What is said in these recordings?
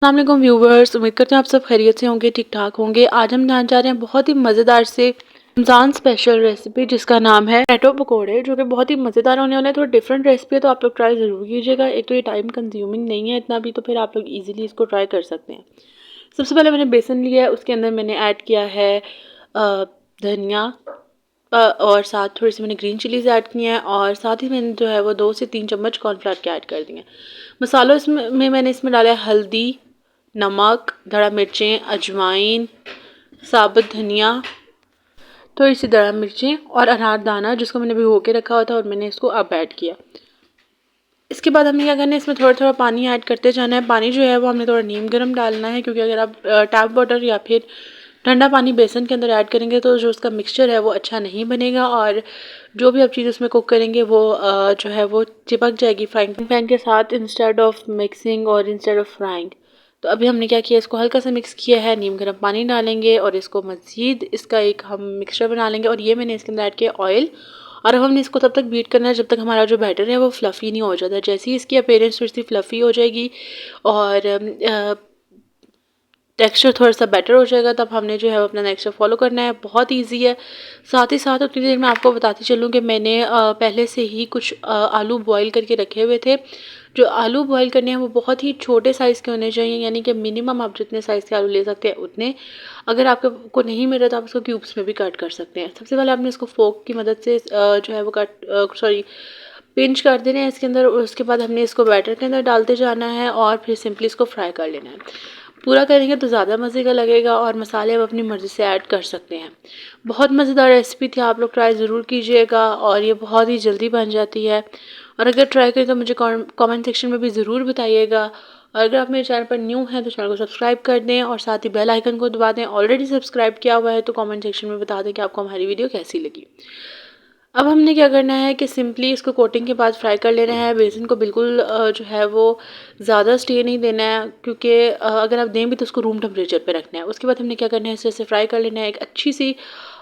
अस्सलाम वालेकुम व्यूवर्स, उम्मीद करते हैं आप सब खैरियत से होंगे, ठीक ठाक होंगे। आज हम बनाने जा रहे हैं बहुत ही मज़ेदार से रमज़ान स्पेशल रेसिपी जिसका नाम है पोटैटो पकोड़े, जो कि बहुत ही मज़ेदार होने वाला है। थोड़ा डिफरेंट रेसिपी है तो आप लोग ट्राई ज़रूर कीजिएगा। एक तो ये टाइम कंज्यूमिंग नहीं है इतना भी, तो फिर आप लोग ईजिली इसको ट्राई कर सकते हैं। सबसे पहले मैंने बेसन लिया है, उसके अंदर मैंने ऐड किया है धनिया और साथ थोड़ी सी मैंने ग्रीन चिलीज़ ऐड की हैं और साथ ही मैंने जो है वो 2 से 3 चम्मच कॉर्नफ्लावर के ऐड कर दिए हैं। मसालों इसमें मैंने इसमें डाला है हल्दी, नमक, धड़ा मिर्चें, अजवाइन, साबुत धनिया, थोड़ी सी धड़ा मिर्चें और अनारदाना जिसको मैंने भिगो के रखा हुआ था और मैंने इसको अब ऐड किया। इसके बाद हमने क्या करना है, इसमें थोड़ा थोड़ा पानी ऐड करते जाना है। पानी जो है वो हमने थोड़ा नीम गर्म डालना है, क्योंकि अगर आप टैप वाटर या फिर ठंडा पानी बेसन के अंदर ऐड करेंगे तो जो उसका मिक्सचर है वो अच्छा नहीं बनेगा और जो भी आप चीज़ उसमें कुक करेंगे वो जो है वो चिपक जाएगी फ्राइंग पैन के साथ इंस्टेड ऑफ मिक्सिंग और इंस्टेड ऑफ फ्राइंग। तो अभी हमने क्या किया, इसको हल्का सा मिक्स किया है, नीम गर्म पानी डालेंगे और इसको मज़ीद इसका एक हम मिक्सचर बना लेंगे। और ये मैंने इसके अंदर ऐड किया ऑयल और अब हमने इसको तब तक बीट करना है जब तक हमारा जो बैटर है वो फ्लफ़ी नहीं हो जाता। जैसे ही इसकी अपीयरेंस थोड़ी सी फ्लफ़ी हो जाएगी और टेक्सचर थोड़ा सा बेटर हो जाएगा, तब हमने जो है अपना नेक्स्ट स्टेप फॉलो करना है। बहुत इजी है। साथ ही साथ उतनी देर में आपको बताती चलूँ कि मैंने पहले से ही कुछ आलू बॉईल करके रखे हुए थे। जो आलू बॉईल करने हैं वो बहुत ही छोटे साइज़ के होने चाहिए, यानी कि मिनिमम आप जितने साइज़ के आलू ले सकते हैं उतने। अगर आपको नहीं मिल रहा तो आप इसको क्यूब्स में भी कट कर सकते हैं। सबसे पहले आपने इसको फोक की मदद से जो है वो पिंच कर देना है इसके अंदर। उसके बाद हमने इसको बैटर के अंदर डालते जाना है और फिर सिंपली इसको फ्राई कर लेना है। पूरा करेंगे तो ज़्यादा मज़े का लगेगा और मसाले आप अपनी मर्ज़ी से ऐड कर सकते हैं। बहुत मज़ेदार रेसिपी थी, आप लोग ट्राई ज़रूर कीजिएगा और ये बहुत ही जल्दी बन जाती है। और अगर ट्राई करें तो मुझे कमेंट सेक्शन में भी ज़रूर बताइएगा। और अगर आप मेरे चैनल पर न्यू हैं तो चैनल को सब्सक्राइब कर दें और साथ ही बेल आइकन को दबा दें। ऑलरेडी सब्सक्राइब किया हुआ है तो कमेंट सेक्शन में बता दें कि आपको हमारी वीडियो कैसी लगी। अब हमने क्या करना है कि सिंपली इसको कोटिंग के बाद फ्राई कर लेना है। बेसन को बिल्कुल जो है वो ज़्यादा स्टे नहीं देना है, क्योंकि अगर आप दें भी तो उसको रूम टेम्परेचर पे रखना है। उसके बाद हमने क्या करना है, इसे फ्राई कर लेना है। एक अच्छी सी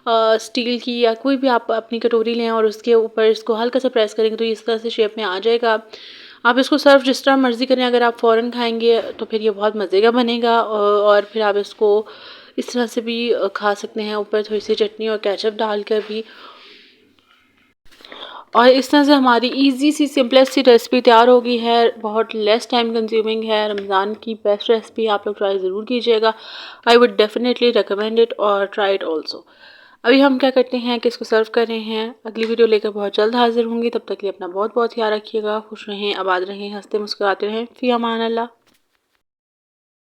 स्टील की या कोई भी आप अपनी कटोरी लें और उसके ऊपर इसको हल्का सा प्रेस करेंगे तो इस तरह से शेप में आ जाएगा। आप इसको सर्व जिस तरह मर्ज़ी करें। अगर आप फ़ौरन खाएंगे तो फिर ये बहुत मज़े का बनेगा और फिर आप इसको इस तरह से भी खा सकते हैं, ऊपर थोड़ी सी चटनी और केचप डालकर भी। और इस तरह से हमारी इजी सी सिंपलेस्ट सी रेसिपी तैयार हो गई है। बहुत लेस टाइम कंज्यूमिंग है। रमज़ान की बेस्ट रेसिपी, आप लोग ट्राई ज़रूर कीजिएगा। I would definitely recommend it और ट्राई इट ऑल्सो। अभी हम क्या करते हैं कि इसको सर्व कर रहे हैं। अगली वीडियो लेकर बहुत जल्द हाजिर होंगी। तब तक के लिए अपना बहुत बहुत ख्याल रखिएगा। खुश रहें, आबाद रहें, हंसते मुस्कुराते रहें। फ़ी अमान अल्लाह।